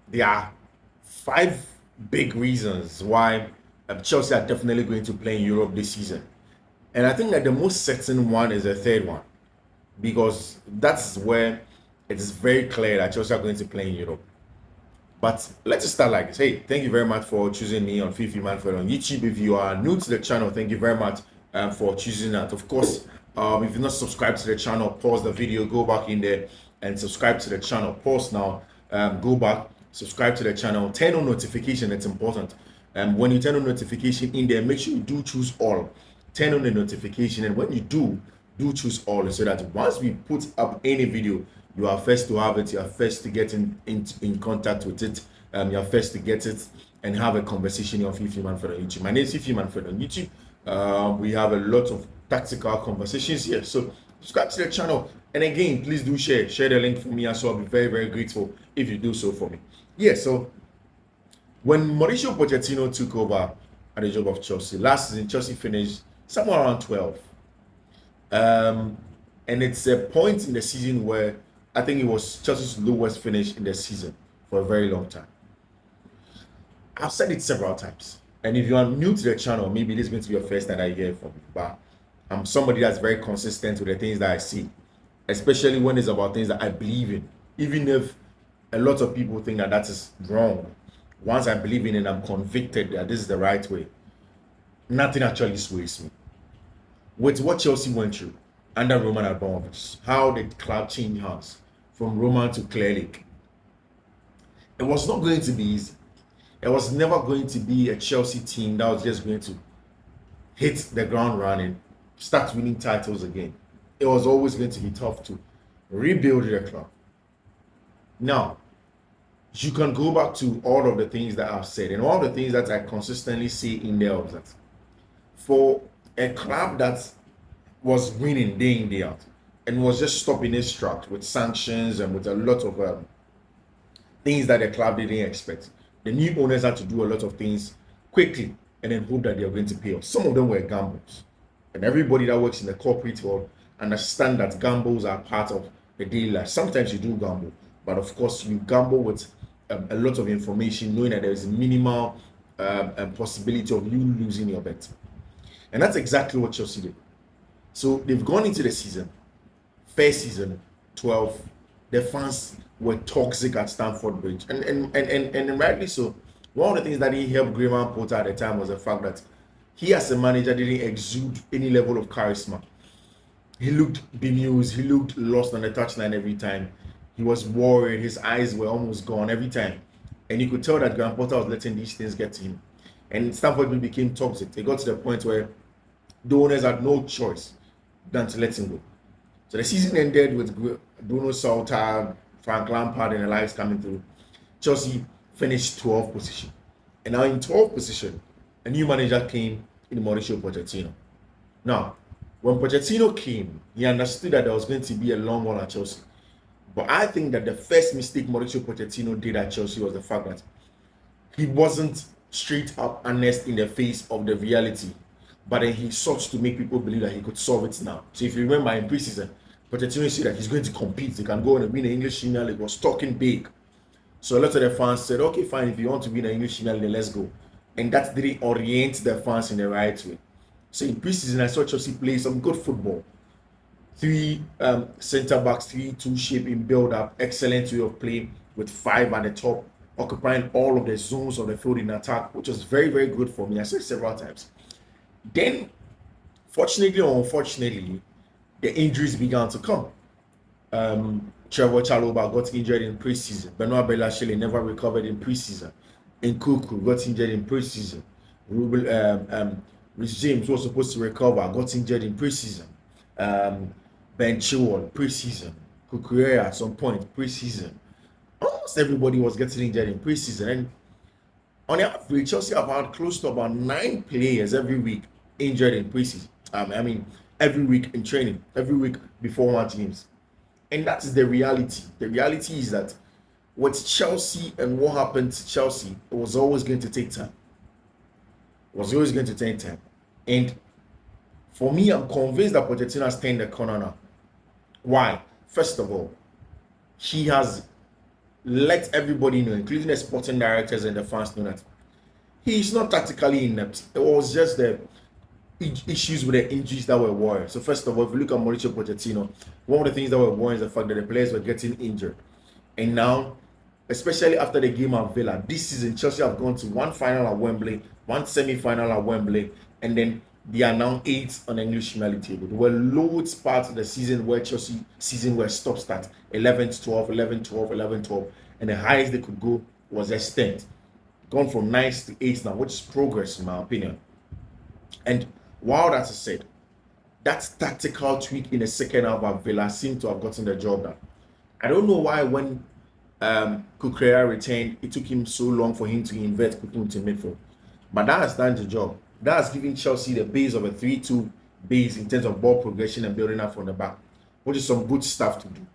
there are five big reasons why Chelsea are definitely going to play in Europe this season. And I think that the most certain one is the third one, because that's where it is very clear that Chelsea are going to play in Europe. But let's just start like this. Hey, thank you very much for choosing me on Fiifi-Manfred on YouTube. If you are new to the channel, thank you very much for choosing that. Of course, if you're not subscribed to the channel, pause the video, go back in there and subscribe to the channel. Pause now, go back, subscribe to the channel, turn on notification. It's important. When you turn on notification in there, make sure you do choose all. Turn on the notification, and when you do choose all, so that once we put up any video, you are first to have it, you are first to get in contact with it, you are first to get it and have a conversation on Fiifi-Manfred on YouTube. My name is Fiifi-Manfred on YouTube. We have a lot of tactical conversations here, so subscribe to the channel, and again, please do share the link for me as well. I'll be very, very grateful if you do so for me. Yeah, so when Mauricio Pochettino took over at the job of Chelsea last season, Chelsea finished somewhere around 12. And it's a point in the season where I think it was Chelsea's lowest finish in the season for a very long time. I've said it several times, and if you are new to the channel, maybe this is going to be your first time I hear from me, but I'm somebody that's very consistent with the things that I see, especially when it's about things that I believe in, even if a lot of people think that that is wrong. Once I believe in it, I'm convicted that this is the right way, nothing actually sways me. With what Chelsea went through under Roman Abramovich, how the club changed hands from Roman to Clearlake, it was not going to be easy. It was never going to be a Chelsea team that was just going to hit the ground running, start winning titles again. It was always going to be tough to rebuild the club. Now, you can go back to all of the things that I've said and all the things that I consistently say in there of that. For a club that was winning day in, day out, and was just stopping its track with sanctions and with a lot of things that the club didn't expect. The new owners had to do a lot of things quickly and then hope that they are going to pay off. Some of them were gambles. And everybody that works in the corporate world understand that gambles are part of the daily life. Sometimes you do gamble, but of course you gamble with a lot of information, knowing that there is a minimal possibility of you losing your bet. And that's exactly what Chelsea did. So they've gone into the season, first season, 12. The fans were toxic at Stamford Bridge, and rightly so. One of the things that he helped Graham Potter at the time was the fact that he, as a manager, didn't exude any level of charisma. He looked bemused, he looked lost on the touchline every time. He was worried, his eyes were almost gone every time. And you could tell that Graham Potter was letting these things get to him. And Stamford Bridge became toxic. They got to the point where the owners had no choice than to let him go. So the season ended with Bruno Salta, Frank Lampard, and the likes coming through. Chelsea finished 12th position. And now in 12th position, a new manager came in Mauricio Pochettino. Now, when Pochettino came, he understood that there was going to be a long run at Chelsea. But I think that the first mistake Mauricio Pochettino did at Chelsea was the fact that he wasn't straight up honest in the face of the reality, but then he sought to make people believe that he could solve it now. So if you remember in preseason, Pochettino said that he's going to compete. He can go and win the English Premier League. He was talking big. So a lot of the fans said, okay, fine, if you want to win the English Premier League, then let's go. And that didn't orient the fans in the right way. So in preseason, I saw Chelsea play some good football. Three centre backs, 3-2 shape in build up, excellent way of play with 5 at the top, occupying all of the zones of the field in attack, which was very, very good for me. I said it several times. Then, fortunately or unfortunately, the injuries began to come. Trevor Chalobah got injured in preseason. Benoit Bellachele never recovered in preseason. Nkunku got injured in preseason. Rhys James was supposed to recover, got injured in preseason. Ben Chilwell preseason. Kukurea at some point preseason. Almost everybody was getting injured in preseason, and on average, Chelsea have had close to about 9 players every week injured in preseason. Every week in training, every week before match games, and that is the reality. The reality is that with Chelsea and what happened to Chelsea, it was always going to take time. It was always going to take time, and for me, I'm convinced that Pochettino has turned the corner now. Why? First of all, he has let everybody know, including the sporting directors and the fans, know that he's not tactically inept. It was just the issues with the injuries that were worrying. So first of all, if you look at Mauricio Pochettino, one of the things that were worrying is the fact that the players were getting injured. And now, especially after the game at Villa, this season Chelsea have gone to one final at Wembley, one semi-final at Wembley, and then they are now 8th on the English Premier League table. There were loads parts of the season where Chelsea season were stop-start, 11-12, 11-12, 11-12, and the highest they could go was just 10th. Gone from 9th to 8th now, which is progress in my opinion. And while that is said, that tactical tweak in the second half of Villa seemed to have gotten the job done. I don't know why when Kukurea returned, it took him so long for him to invert quickly into midfield. But that has done the job. That has given Chelsea the base of a 3-2 base in terms of ball progression and building up from the back, which is some good stuff to do.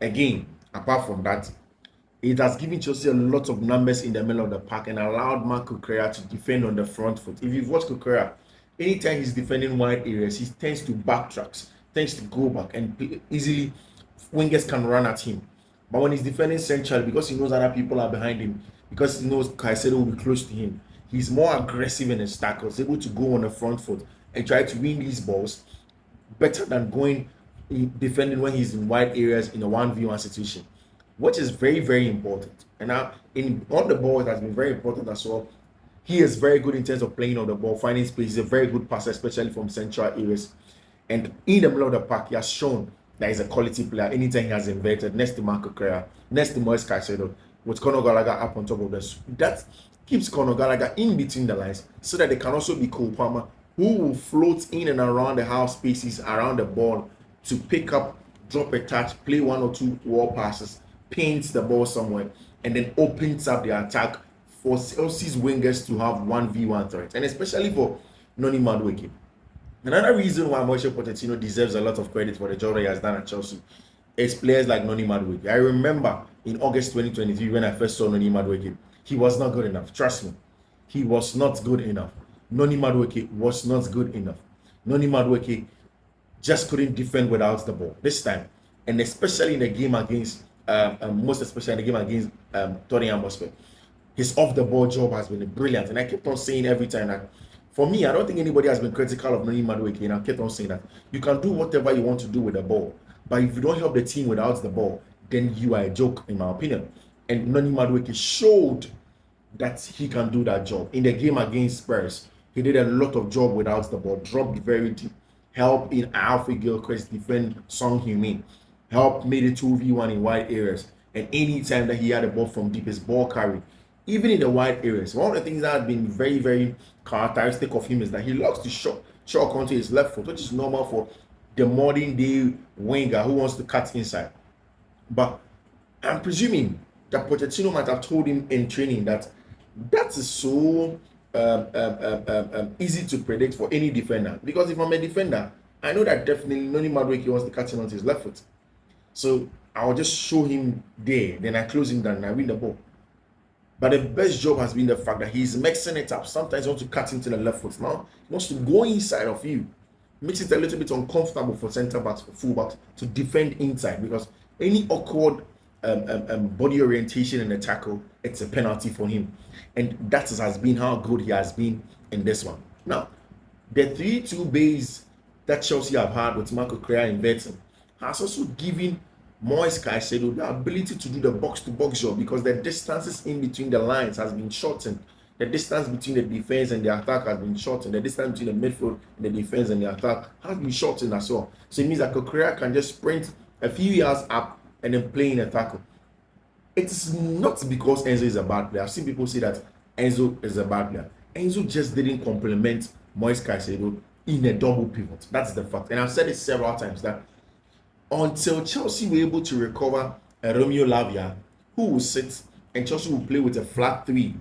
Again, apart from that, it has given Chelsea a lot of numbers in the middle of the park and allowed Marc Cucurella to defend on the front foot. If you've watched Cucurella, anytime he's defending wide areas, he tends to backtrack, tends to go back, and easily wingers can run at him. But when he's defending centrally, because he knows other people are behind him, because he knows Caicedo will be close to him, he's more aggressive in his tackles, able to go on the front foot and try to win these balls better than going defending when he's in wide areas in a 1v1 situation, which is very, very important. And now, on the ball, it has been very important as well. He is very good in terms of playing on the ball, finding space. He's a very good passer, especially from central areas. And in the middle of the park, he has shown that he's a quality player. Anytime he has inverted, next to Marco Correa, next to Moise Caicedo, with Conor Gallagher up on top of this, that keeps Conor Gallagher in between the lines so that they can also be Cole Palmer, who will float in and around the half spaces around the ball to pick up, drop a touch, play one or two wall passes, paints the ball somewhere, and then opens up the attack for Chelsea's wingers to have 1v1 threat, and especially for Noni Madueke. Another reason why Mauricio Pochettino deserves a lot of credit for the job he has done at Chelsea is players like Noni Madueke. I remember in August 2023 when I first saw Noni Madueke, he was not good enough. Trust me, he was not good enough. Noni Madueke was not good enough. Noni Madueke just couldn't defend without the ball this time, and especially in the game against, most especially in the game against Tottenham Hotspur. His off-the-ball job has been brilliant, and I kept on saying every time that, for me, I don't think anybody has been critical of Noni Madueke, and I kept on saying that you can do whatever you want to do with the ball, but if you don't help the team without the ball, then you are a joke, in my opinion. And Noni Madueke showed that he can do that job. In the game against Spurs, he did a lot of job without the ball, dropped very deep, helped in Alfie Gilchrist defend Son Heung-min, helped made it 2v1 in wide areas, and anytime that he had a ball from deep, his ball carry, even in the wide areas. One of the things that has been very, very characteristic of him is that he loves to shot onto his left foot, which is normal for the modern day winger who wants to cut inside. But I'm presuming that Pochettino might have told him in training that is so easy to predict for any defender. Because if I'm a defender, I know that definitely Noni Madueke wants to cut in onto his left foot. So I'll just show him there, then I close him down and I win the ball. But the best job has been the fact that he's mixing it up. Sometimes he wants to cut into the left foot. Now he wants to go inside of you. Makes it a little bit uncomfortable for centre backs, for full backs to defend inside, because any awkward body orientation in the tackle, it's a penalty for him. And that has been how good he has been in this one. Now, the 3-2 base that Chelsea have had with Marco Correa inverting has also given Moise Caicedo the ability to do the box-to-box job, because the distances in between the lines has been shortened. The distance between the defense and the attack has been shortened. The distance between the midfield and the defense and the attack has been shortened as well. So it means that Correa can just sprint a few yards up and then play in a tackle. It is not because Enzo is a bad player. I've seen people say that Enzo is a bad player. Enzo just didn't complement Moise Caicedo in a double pivot. That's the fact. And I've said it several times that until Chelsea were able to recover Romeo Lavia, who will sit and Chelsea will play with a flat three,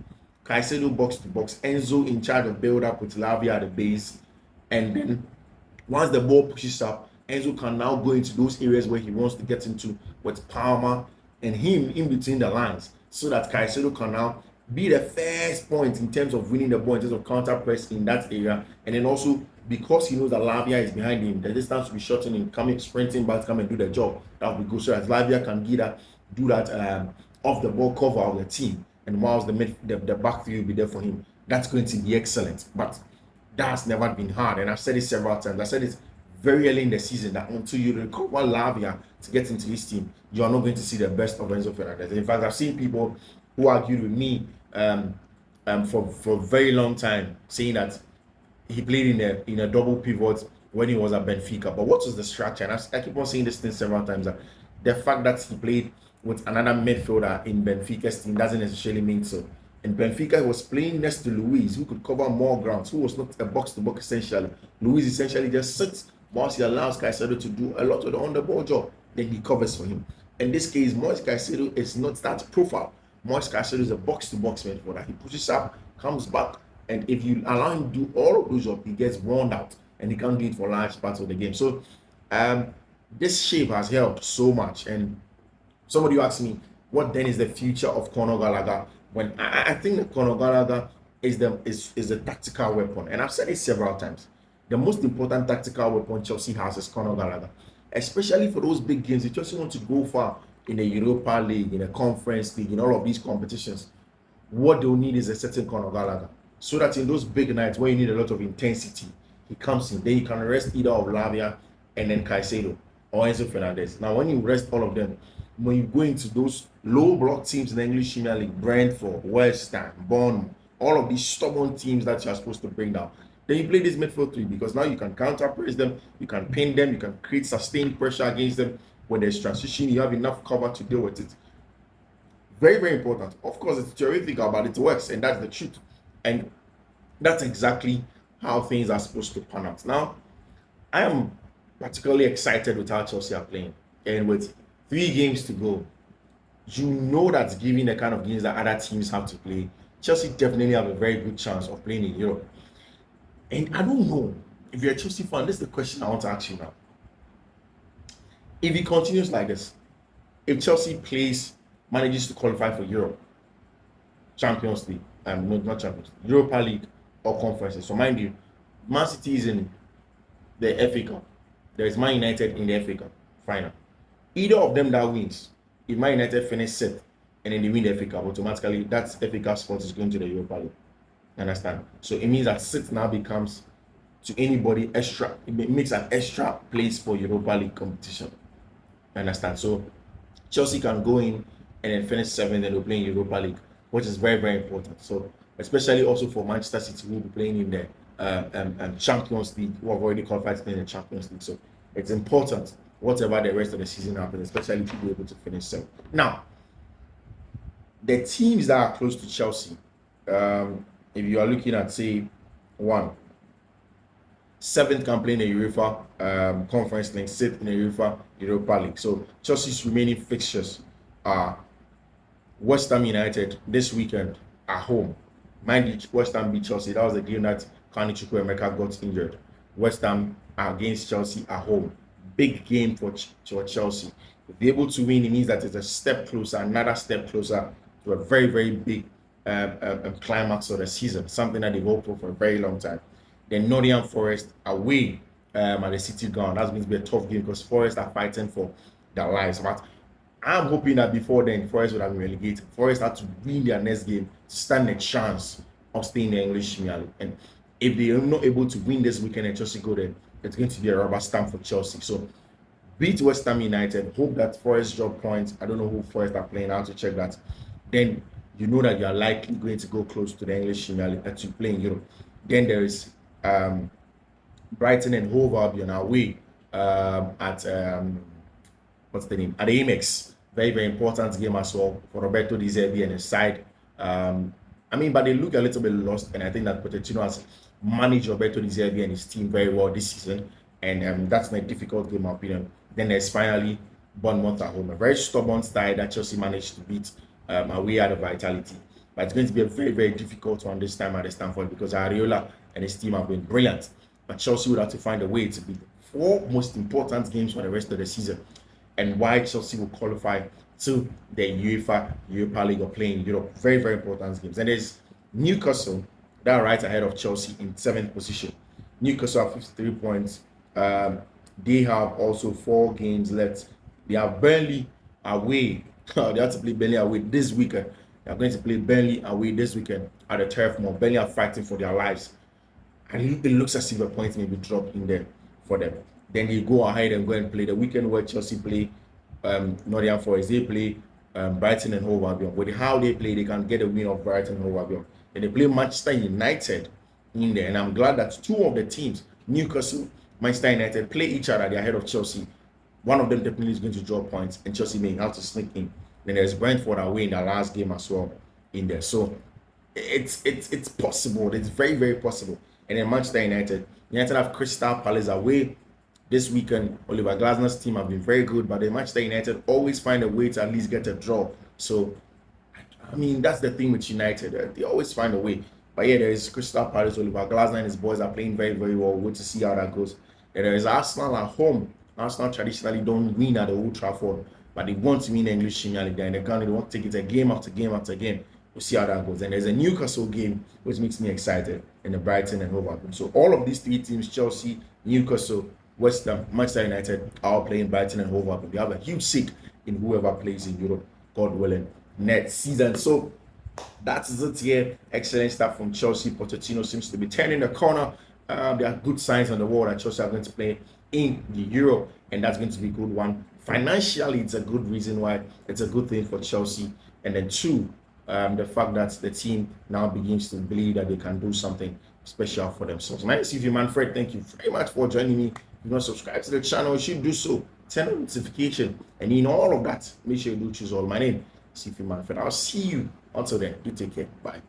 Caicedo box to box, Enzo in charge of build up with Lavia at the base, and then once the ball pushes up, Enzo can now go into those areas where he wants to get into with Palmer and him in between the lines, so that Caicedo can now be the first point in terms of winning the ball, in terms of counter press in that area, and then also because he knows that Lavia is behind him, the distance will be shortening, coming sprinting back, come and do the job. That will be good, so that Lavia can do that off the ball cover of the team, and whilst the back three will be there for him, that's going to be excellent. But that's never been hard, and I've said it several times. I said it very early in the season that until you recover Lavia to get into this team, you are not going to see the best of Enzo Fernandez. In fact, I've seen people who argued with me for a very long time, saying that he played in a double pivot when he was at Benfica. But what was the structure? And I keep on saying this thing several times, that the fact that he played with another midfielder in Benfica's team doesn't necessarily mean so. In Benfica, he was playing next to Luis, who could cover more grounds, who was not a box-to-box essentially. Luis essentially just sits whilst he allows Caicedo to do a lot of the on-the-ball job. Then he covers for him. In this case, Moise Caicedo is not that profile. Moise Caicedo is a box-to-box midfielder. He pushes up, comes back, and if you allow him to do all of those jobs, he gets worn out, and he can't do it for large parts of the game. So this shape has helped so much. And somebody asked me, what then is the future of Conor Gallagher? When I think that Conor Gallagher is a tactical weapon, and I've said it several times. The most important tactical weapon Chelsea has is Conor Gallagher, especially for those big games. If Chelsea want to go far in the Europa League, in the Conference League, in all of these competitions, what they'll need is a certain Conor Gallagher, so that in those big nights where you need a lot of intensity, he comes in. Then you can rest either of Lavia and then Caicedo or Enzo Fernandez. Now, when you rest all of them, when you go into those low block teams in the English Premier League, Brentford, West Ham, Bournemouth, all of these stubborn teams that you're supposed to bring down, then you play this midfield three, because now you can counter press them, you can pin them, you can create sustained pressure against them. When there's transition, you have enough cover to deal with it. Very, very important. Of course, it's theoretical, but it works, and that's the truth. And that's exactly how things are supposed to pan out. Now, I am particularly excited with how Chelsea are playing, and with 3 games to go, you know that given the kind of games that other teams have to play, Chelsea definitely have a very good chance of playing in Europe. And I don't know, if you're a Chelsea fan, this is the question I want to ask you now. If he continues like this, if Chelsea manages to qualify for Europe, Champions League, not Champions League, Europa League or conferences. So mind you, Man City is in the FA Cup. There is Man United in the FA Cup final. Either of them that wins, if Man United finish 6th and then they win the FA Cup, automatically that FA Cup spot is going to the Europa League. Understand? So it means that 6th now becomes, to anybody, extra. It makes an extra place for Europa League competition. Understand? So Chelsea can go in and then finish 7th and they'll play in Europa League, which is very, very important. So especially also for Manchester City, who will be playing in the Champions League, who have already qualified to play in the Champions League. So it's important, whatever the rest of the season happens, especially to be able to finish 7th. Now, the teams that are close to Chelsea, if you are looking at, say, 7th can play in the UEFA Conference League, 6th in the Europa League. So Chelsea's remaining fixtures are West Ham United this weekend at home. Mind you, West Ham beat Chelsea. That was the game that Kani Chukwuemeka got injured. West Ham against Chelsea at home. Big game for Chelsea. If they're able to win, it means that it's a step closer, another step closer to a very, very big climax of the season, something that they've hoped for a very long time. Then Nottingham Forest away at the City ground. That's going to be a tough game because Forest are fighting for their lives. But I'm hoping that before then, Forest would have been relegated. Forest had to win their next game to stand a chance of staying in the English Premier League. And if they are not able to win this weekend and Chelsea go there, it's going to be a rubber stamp for Chelsea. So beat West Ham United. Hope that Forest drop points. I don't know who Forest are playing. I have to check that. Then you know that you are likely going to go close to the English Premier League to play in Europe. Then there is Brighton and Hove Albion away at what's the name? At the Amex. Very, very important game as well for Roberto Di Zerbi and his side. But they look a little bit lost, and I think that Pochettino has managed Roberto Di Zerbi and his team very well this season, and that's a difficult game, in my opinion. Then there's finally Bournemouth at home, a very stubborn side that Chelsea managed to beat away at the Vitality. But it's going to be a very, very difficult one this time at the Stamford because Areola and his team have been brilliant. But Chelsea would have to find a way to beat the 4 most important games for the rest of the season, and why Chelsea will qualify to the UEFA Europa League or play in Europe. Very, very important games. And there's Newcastle that are right ahead of Chelsea in 7th position. Newcastle have 53 points. They have also 4 games left. They have Burnley away They have to play Burnley away this weekend. They are going to play Burnley away this weekend at the Turf Moor. Burnley are fighting for their lives. And it looks as if a point may be dropped in there for them. Then they go ahead and go and play the weekend where Chelsea play Nottingham Forest. They play Brighton and Hove Albion. With how they play, they can get a win of Brighton and Hove Albion. And they play Manchester United in there. And I'm glad that two of the teams, Newcastle, Manchester United, play each other. They're ahead of Chelsea. One of them definitely is going to draw points, and Chelsea may have to sneak in. Then there's Brentford away in the last game as well in there. So it's possible. It's very, very possible. And then Manchester United have Crystal Palace away this weekend. Oliver Glasner's team have been very good, but the Manchester United always find a way to at least get a draw. So, I mean, that's the thing with United. They always find a way. But yeah, there is Crystal Palace. Oliver Glasner and his boys are playing very, very well. We'll to see how that goes. And there is Arsenal at home. Arsenal traditionally don't win at the Old Trafford, but they want to win the English Premier League. And they want to take it a game after game after game. We'll see how that goes. And there's a Newcastle game, which makes me excited, in the Brighton and Hove Albion. So all of these three teams, Chelsea, Newcastle, West Ham, Manchester United, are all playing Brighton and Hove Albion. They have a huge stake in whoever plays in Europe, God willing, next season. So that is it here. Excellent stuff from Chelsea. Pochettino seems to be turning the corner. There are good signs on the wall that Chelsea are going to play in the Euro, and that's going to be a good one. Financially, it's a good reason why it's a good thing for Chelsea. And then two, the fact that the team now begins to believe that they can do something special for themselves. My name is Fiifi-Manfred. Thank you very much for joining me. If you want to subscribe to the channel, you should do so. Turn on notification, and in all of that, make sure you do choose all. My name is Fiifi-Manfred. I'll see you until then. You take care. Bye.